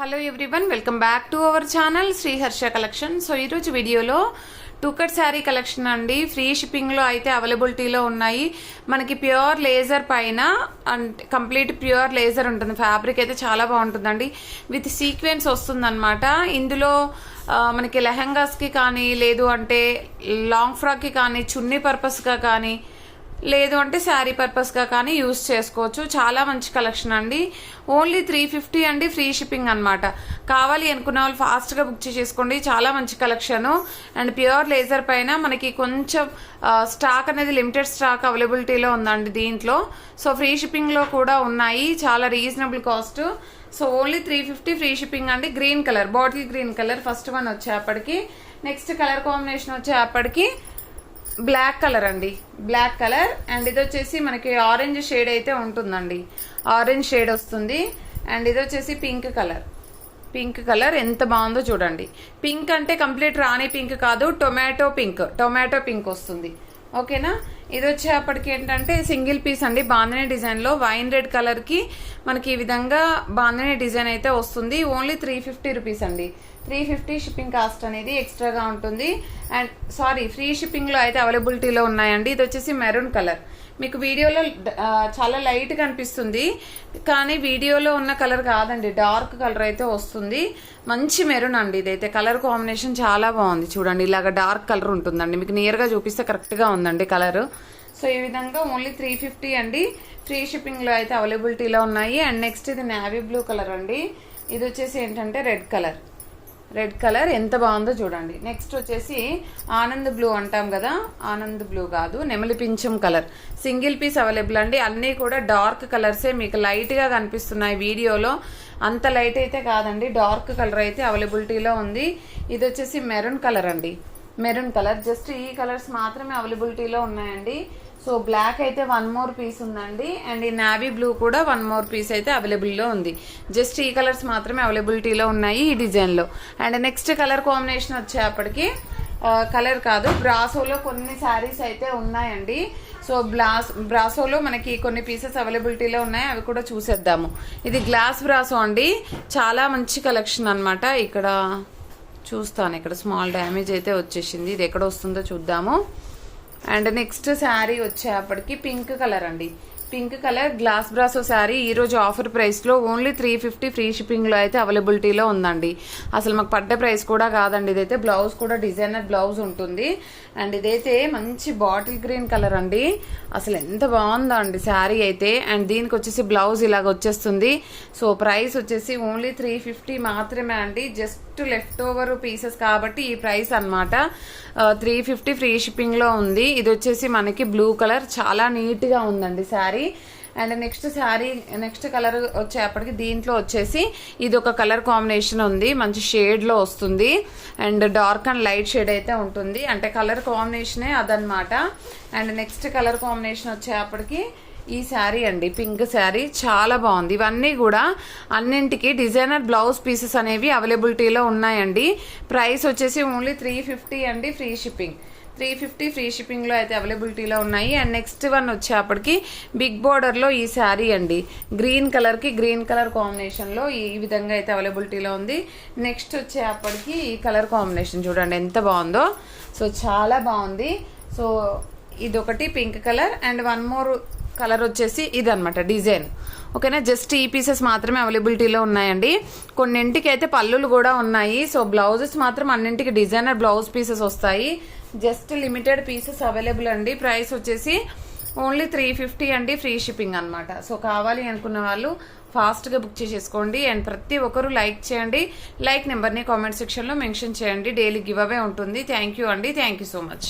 Hello everyone, welcome back to our channel Sri Harsha collection. So ఈరోజు వీడియోలో two cut sari collection అండి. Free షిప్పింగ్లో అయితే అవైలబిలిటీలో ఉన్నాయి. మనకి ప్యూర్ లేజర్ పైన అంటే కంప్లీట్ ప్యూర్ లేజర్ ఉంటుంది. ఫ్యాబ్రిక్ అయితే చాలా బాగుంటుందండి. విత్ సీక్వెన్స్ వస్తుందన్నమాట. ఇందులో మనకి లెహంగాస్కి కానీ, లేదు అంటే లాంగ్ ఫ్రాక్కి కానీ, చున్నీ పర్పస్గా కానీ, లేదు అంటే శారీ పర్పస్గా కానీ యూస్ చేసుకోవచ్చు. చాలా మంచి కలెక్షన్ అండి. ఓన్లీ 350 అండి, ఫ్రీ షిప్పింగ్ అనమాట. కావాలి అనుకున్న వాళ్ళు ఫాస్ట్గా బుక్ చేసుకోండి. చాలా మంచి కలెక్షన్ అండ్ ప్యూర్ లేజర్ పైన మనకి కొంచెం స్టాక్ అనేది లిమిటెడ్ స్టాక్ అవైలబిలిటీలో ఉందండి దీంట్లో. సో ఫ్రీ షిప్పింగ్లో కూడా ఉన్నాయి, చాలా reasonable cost. So only 350 free shipping అండి. Green colour, bottle green colour first one వచ్చేప్పటికి. నెక్స్ట్ కలర్ కాంబినేషన్ వచ్చేప్పటికి బ్లాక్ కలర్ అండి, బ్లాక్ కలర్. అండ్ ఇది వచ్చేసి మనకి ఆరెంజ్ షేడ్ అయితే ఉంటుందండి, ఆరెంజ్ షేడ్ వస్తుంది. అండ్ ఇది వచ్చేసి పింక్ కలర్. పింక్ కలర్ ఎంత బాగుందో చూడండి. పింక్ అంటే కంప్లీట్ రాణి పింక్ కాదు, టొమాటో పింక్, టొమాటో పింక్ వస్తుంది. ఓకేనా. ఇది వచ్చేప్పటికి ఏంటంటే సింగిల్ పీస్ అండి, బాంధనీ డిజైన్లో వైన్ రెడ్ కలర్కి మనకి ఈ విధంగా బాంధనీ డిజైన్ అయితే వస్తుంది. ఓన్లీ 350 రూపీస్ అండి. 350 షిప్పింగ్ కాస్ట్ అనేది ఎక్స్ట్రాగా ఉంటుంది. అండ్ సారీ, ఫ్రీ షిప్పింగ్లో అయితే అవైలబిలిటీలో ఉన్నాయండి. ఇది వచ్చేసి మెరూన్ కలర్. మీకు వీడియోలో చాలా లైట్గా అనిపిస్తుంది, కానీ వీడియోలో ఉన్న కలర్ కాదండి, డార్క్ కలర్ అయితే వస్తుంది. మంచి మెరూన్ అండి. ఇదైతే కలర్ కాంబినేషన్ చాలా బాగుంది చూడండి. ఇలాగ డార్క్ కలర్ ఉంటుందండి. మీకు నియర్గా చూపిస్తే కరెక్ట్గా ఉందండి కలర్. సో ఈ విధంగా ఓన్లీ 350 అండి. ఫ్రీ షిప్పింగ్లో అయితే అవైలబిలిటీలో ఉన్నాయి. అండ్ నెక్స్ట్ ఇది నేవీ బ్లూ కలర్ అండి. ఇది వచ్చేసి ఏంటంటే రెడ్ కలర్. రెడ్ కలర్ ఎంత బాగుందో చూడండి. నెక్స్ట్ వచ్చేసి ఆనంద్ బ్లూ అంటాం కదా, ఆనంద్ బ్లూ కాదు, నెమలి పింఛం కలర్. సింగిల్ పీస్ అవైలబుల్ అండి. అన్నీ కూడా డార్క్ కలర్సే, మీకు లైట్గా కనిపిస్తున్నాయి వీడియోలో. అంత లైట్ అయితే కాదండి, డార్క్ కలర్ అయితే అవైలబిలిటీలో ఉంది. ఇది వచ్చేసి మెరూన్ కలర్ అండి, మెరూన్ కలర్. జస్ట్ ఈ కలర్స్ మాత్రమే అవైలబిలిటీలో ఉన్నాయండి. సో బ్లాక్ అయితే 1 మోర్ పీస్ ఉందండి. అండ్ ఈ నావీ బ్లూ కూడా 1 మోర్ పీస్ అయితే అవైలబుల్లో ఉంది. జస్ట్ ఈ కలర్స్ మాత్రమే అవైలబిలిటీలో ఉన్నాయి ఈ డిజైన్లో. అండ్ నెక్స్ట్ కలర్ కాంబినేషన్ వచ్చేప్పటికి కలర్ కాదు, బ్రాసోలో కొన్ని శారీస్ అయితే ఉన్నాయండి. సో బ్రాసోలో మనకి కొన్ని పీసెస్ అవైలబిలిటీలో ఉన్నాయి, అవి కూడా చూసేద్దాము. ఇది గ్లాస్ బ్రాసో అండి, చాలా మంచి కలెక్షన్ అనమాట. ఇక్కడ చూస్తాను, ఇక్కడ స్మాల్ డ్యామేజ్ అయితే వచ్చేసింది, ఇది ఎక్కడ వస్తుందో చూద్దాము. అండ్ నెక్స్ట్ శారీ వచ్చేప్పటికి పింక్ కలర్ అండి, pink colour glass brasso sari. ఈరోజు ఆఫర్ ప్రైస్లో ఓన్లీ 350 ఫ్రీ షిప్పింగ్లో అయితే అవైలబిలిటీలో ఉందండి. అసలు మాకు పడ్డ ప్రైస్ కూడా కాదండి. ఇదైతే బ్లౌజ్ కూడా డిజైనర్ బ్లౌజ్ ఉంటుంది. అండ్ ఇదైతే మంచి బాటిల్ గ్రీన్ కలర్ అండి. అసలు ఎంత బాగుందో అండి శారీ అయితే. అండ్ దీనికి వచ్చేసి బ్లౌజ్ ఇలాగ వచ్చేస్తుంది. సో ప్రైస్ వచ్చేసి ఓన్లీ 350 మాత్రమే అండి. జస్ట్ లెఫ్ట్ ఓవర్ పీసెస్ కాబట్టి ఈ ప్రైస్ అనమాట. 350 ఫ్రీ షిప్పింగ్లో ఉంది. ఇది వచ్చేసి మనకి బ్లూ కలర్, చాలా నీట్గా ఉందండి శారీ. అండ్ నెక్స్ట్ కలర్ వచ్చేప్పటికి దీంట్లో వచ్చేసి ఇది ఒక కలర్ కాంబినేషన్ ఉంది, మంచి షేడ్లో వస్తుంది. And dark and light shade అయితే ఉంటుంది, అంటే కలర్ కాంబినేషనే అదనమాట. అండ్ నెక్స్ట్ కలర్ కాంబినేషన్ వచ్చేప్పటికి ఈ శారీ అండి, పింక్ శారీ, చాలా బాగుంది. ఇవన్నీ కూడా అన్నింటికి డిజైనర్ బ్లౌజ్ పీసెస్ అనేవి అవైలబిలిటీలో ఉన్నాయండి. ప్రైస్ వచ్చేసి ఓన్లీ 350 అండి, ఫ్రీ షిప్పింగ్. 350 ఫ్రీ షిప్పింగ్లో అయితే అవైలబిలిటీలో ఉన్నాయి. అండ్ నెక్స్ట్ వన్ వచ్చేప్పటికి బిగ్ బోర్డర్లో ఈ శారీ అండి, గ్రీన్ కలర్కి గ్రీన్ కలర్ కాంబినేషన్లో ఈ విధంగా అయితే అవైలబిలిటీలో ఉంది. నెక్స్ట్ వచ్చేప్పటికి ఈ కలర్ కాంబినేషన్ చూడండి ఎంత బాగుందో. సో చాలా బాగుంది. సో ఇదొకటి pink colour. And 1 more colour వచ్చేసి ఇది అనమాట డిజైన్. ఓకేనా. జస్ట్ ఈ పీసెస్ మాత్రమే అవైలబిలిటీలో ఉన్నాయండి. కొన్నింటికి అయితే పళ్ళులు కూడా ఉన్నాయి. సో బ్లౌజెస్ మాత్రం అన్నింటికి డిజైనర్ బ్లౌజ్ పీసెస్ వస్తాయి. జస్ట్ లిమిటెడ్ పీసెస్ అవైలబుల్ అండి. ప్రైస్ వచ్చేసి ఓన్లీ 350 అండి, ఫ్రీ షిప్పింగ్ అనమాట. సో కావాలి అనుకున్న వాళ్ళు ఫాస్ట్గా బుక్ చేసేసుకోండి. అండ్ ప్రతి ఒక్కరు లైక్ చేయండి. లైక్ నెంబర్ని కామెంట్ సెక్షన్లో మెన్షన్ చేయండి. డైలీ గివ్ అవే ఉంటుంది. థ్యాంక్ యూ అండి, థ్యాంక్ యూ సో మచ్.